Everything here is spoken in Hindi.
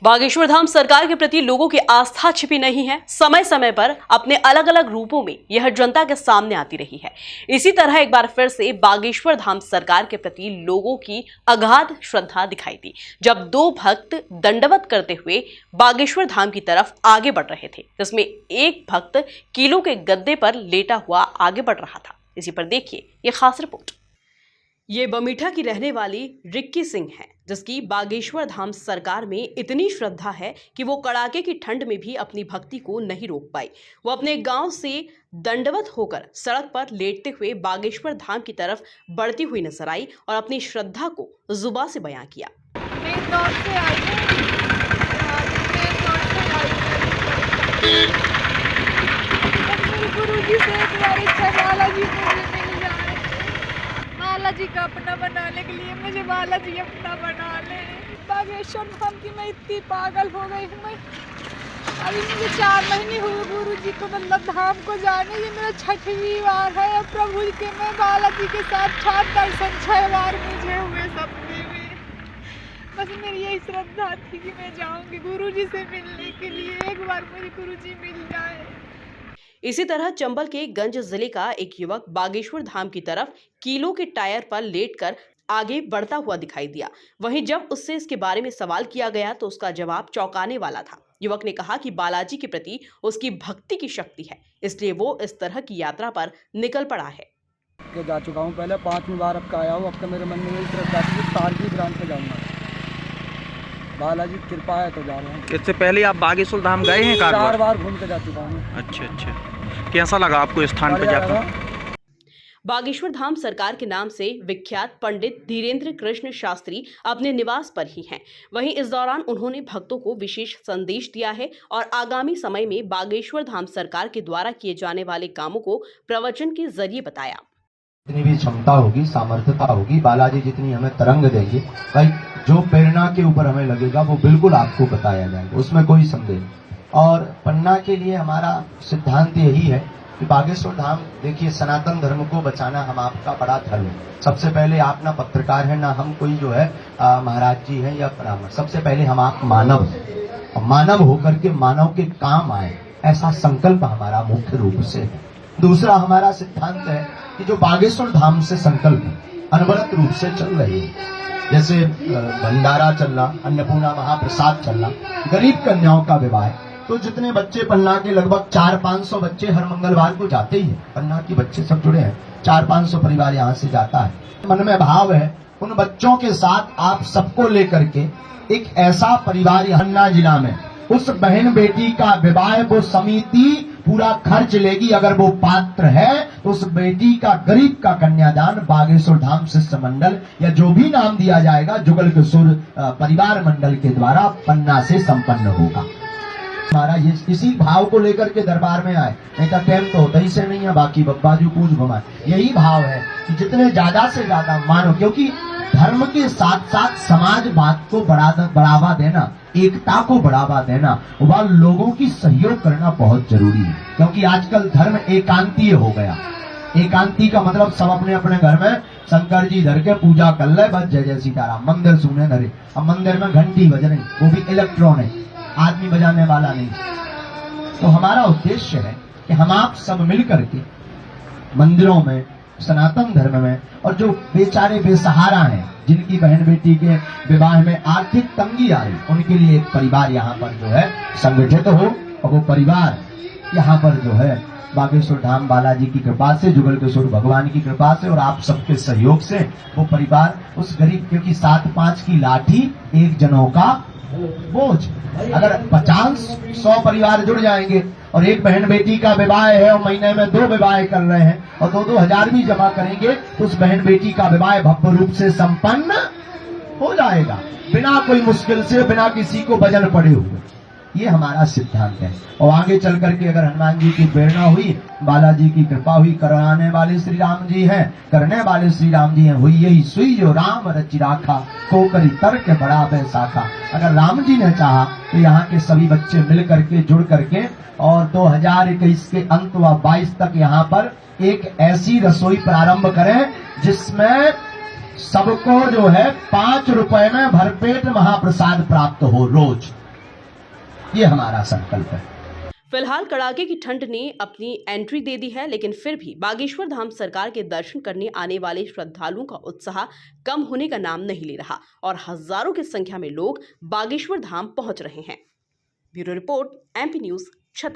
बागेश्वर धाम सरकार के प्रति लोगों की आस्था छिपी नहीं है। समय समय पर अपने अलग अलग रूपों में यह जनता के सामने आती रही है। इसी तरह एक बार फिर से बागेश्वर धाम सरकार के प्रति लोगों की अगाध श्रद्धा दिखाई दी, जब दो भक्त दंडवत करते हुए बागेश्वर धाम की तरफ आगे बढ़ रहे थे, जिसमें एक भक्त किलो के गद्दे पर लेटा हुआ आगे बढ़ रहा था। इसी पर देखिए ये खास रिपोर्ट। ये बमीठा की रहने वाली रिक्की सिंह है, जिसकी बागेश्वर धाम सरकार में इतनी श्रद्धा है कि वो कड़ाके की ठंड में भी अपनी भक्ति को नहीं रोक पाई। वो अपने गांव से दंडवत होकर सड़क पर लेटते हुए बागेश्वर धाम की तरफ बढ़ती हुई नजर आई और अपनी श्रद्धा को जुबान से बयां किया। बालाजी का अपना बनाने के लिए मुझे बालाजी अपना बना ले। बागेश्वर धाम की मैं इतनी पागल हो गई हूँ। मैं अभी मुझे 4 महीने हुए गुरु जी को मतलब धाम को जाने। ये मेरा 6वीं बार है और प्रभु जी के मैं बालाजी के साथ 6 दर्शन 6 बार मुझे हुए सपने में। बस मेरी यही श्रद्धा थी कि मैं जाऊंगी गुरु जी से मिलने के लिए। एक बार मुझे गुरु जी मिल जाए। इसी तरह चंबल के गंज जिले का एक युवक बागेश्वर धाम की तरफ किलो के टायर पर लेटकर आगे बढ़ता हुआ दिखाई दिया। वहीं जब उससे इसके बारे में सवाल किया गया तो उसका जवाब चौंकाने वाला था। युवक ने कहा कि बालाजी के प्रति उसकी भक्ति की शक्ति है, इसलिए वो इस तरह की यात्रा पर निकल पड़ा है। जा चुका हूँ पहले 5वीं बार अब का आया हूँ। अब तो मेरे मन में यही श्रद्धा थी कि साल की ग्रांट पे जाऊँगा। बालाजी की कृपा है तो जा रहे हैं। इससे पहले आप बागेश्वर धाम गए हैं? 4 बार घूम के जा चुका हूँ। अच्छा, कैसा लगा आपको इस स्थान पर जाकर? बागेश्वर धाम सरकार के नाम से विख्यात पंडित धीरेन्द्र कृष्ण शास्त्री अपने निवास पर ही हैं। वहीं इस दौरान उन्होंने भक्तों को विशेष संदेश दिया है और आगामी समय में बागेश्वर धाम सरकार के द्वारा किए जाने वाले कामों को प्रवचन के जरिए बताया। जितनी भी क्षमता होगी, सामर्थ्यता होगी, बालाजी जितनी हमें तरंग देंगे, भाई जो प्रेरणा के ऊपर हमें लगेगा वो बिल्कुल आपको बताया जाएगा, उसमें कोई संदेह नहीं। और पन्ना के लिए हमारा सिद्धांत यही है कि बागेश्वर धाम, देखिए सनातन धर्म को बचाना हम आपका बड़ा धर्म है। सबसे पहले आप ना पत्रकार हैं, ना हम कोई जो है महाराज जी हैं या परामर्श। सबसे पहले हम आप मानव हैं, मानव होकर के मानव के काम आए, ऐसा संकल्प हमारा मुख्य रूप से है। दूसरा हमारा सिद्धांत है कि जो बागेश्वर धाम से संकल्प अनवरत रूप से चल रही है, जैसे भंडारा चल रहा, अन्नपूर्णा महाप्रसाद चल रहा, गरीब कन्याओं का विवाह, तो जितने बच्चे पन्ना के लगभग 400-500 बच्चे हर मंगलवार को जाते ही हैं। पन्ना के बच्चे सब जुड़े हैं, 400-500 परिवार यहाँ से जाता है। मन में भाव है उन बच्चों के साथ आप सबको लेकर के एक ऐसा परिवार पन्ना जिला में उस बहन बेटी का विवाह वो समिति पूरा खर्च लेगी। अगर वो पात्र है तो उस बेटी का गरीब का कन्यादान बागेश्वर धाम शिष्य मंडल या जो भी नाम दिया जाएगा जुगल किशोर परिवार मंडल के द्वारा पन्ना से संपन्न होगा। हमारा ये इसी भाव को लेकर के दरबार में आए, नहीं तो टाइम तो होता ही से नहीं है, बाकी बब्बाजू पूछ घुमाए। यही भाव है कि जितने ज्यादा से ज्यादा मानो, क्योंकि धर्म के साथ साथ समाजवाद को बढ़ावा देना, एकता को बढ़ावा देना व लोगों की सहयोग करना बहुत जरूरी है। क्योंकि आजकल धर्म एकांतीय हो गया। एकांती का मतलब सब अपने अपने घर में शंकर जी धर के पूजा कर ले, बस जय जय सीताराम, मंदिर सुने धरे। अब मंदिर में घंटी बज रही, वो भी इलेक्ट्रॉनिक, आदमी बजाने वाला नहीं। तो हमारा उद्देश्य है कि हम आप सब मिल करके मंदिरों में, सनातन धर्म में, और जो बेचारे बेसहारा हैं, जिनकी बहन बेटी के विवाह में आर्थिक तंगी आ रही, उनके लिए एक परिवार यहाँ पर जो है संगठित हो। और वो परिवार यहाँ पर जो है बागेश्वर धाम बालाजी की कृपा से, जुगल किशोर भगवान की कृपा से और आप सबके सहयोग से वो परिवार उस गरीब, क्योंकि 7-5 की लाठी 1 जनों का बोझ, अगर 50-100 परिवार जुड़ जाएंगे और एक बहन बेटी का विवाह है और महीने में 2 विवाह कर रहे हैं और 2-2 हजार भी जमा करेंगे तो उस बहन बेटी का विवाह भव्य रूप से संपन्न हो जाएगा, बिना कोई मुश्किल से, बिना किसी को वजन पड़े हुए। ये हमारा सिद्धांत है। और आगे चल करके अगर हनुमान जी की प्रेरणा हुई, बालाजी की कृपा हुई, कराने वाले श्री राम जी हैं, करने वाले श्री राम जी हैं, हुई यही सुई जो राम रचि राखा, को करी तर्क बड़ा बैसाखा। अगर राम जी ने चाहा तो यहाँ के सभी बच्चे मिल करके, जुड़ करके और 2021 के अंत व 22 तक यहाँ पर एक ऐसी रसोई प्रारंभ करें जिसमें सबको जो है 5 रुपए में भरपेट महाप्रसाद प्राप्त हो रोज। ये हमारा संकल्प है। फिलहाल कड़ाके की ठंड ने अपनी एंट्री दे दी है, लेकिन फिर भी बागेश्वर धाम सरकार के दर्शन करने आने वाले श्रद्धालुओं का उत्साह कम होने का नाम नहीं ले रहा और हजारों की संख्या में लोग बागेश्वर धाम पहुंच रहे हैं। ब्यूरो रिपोर्ट, MP न्यूज, छतर।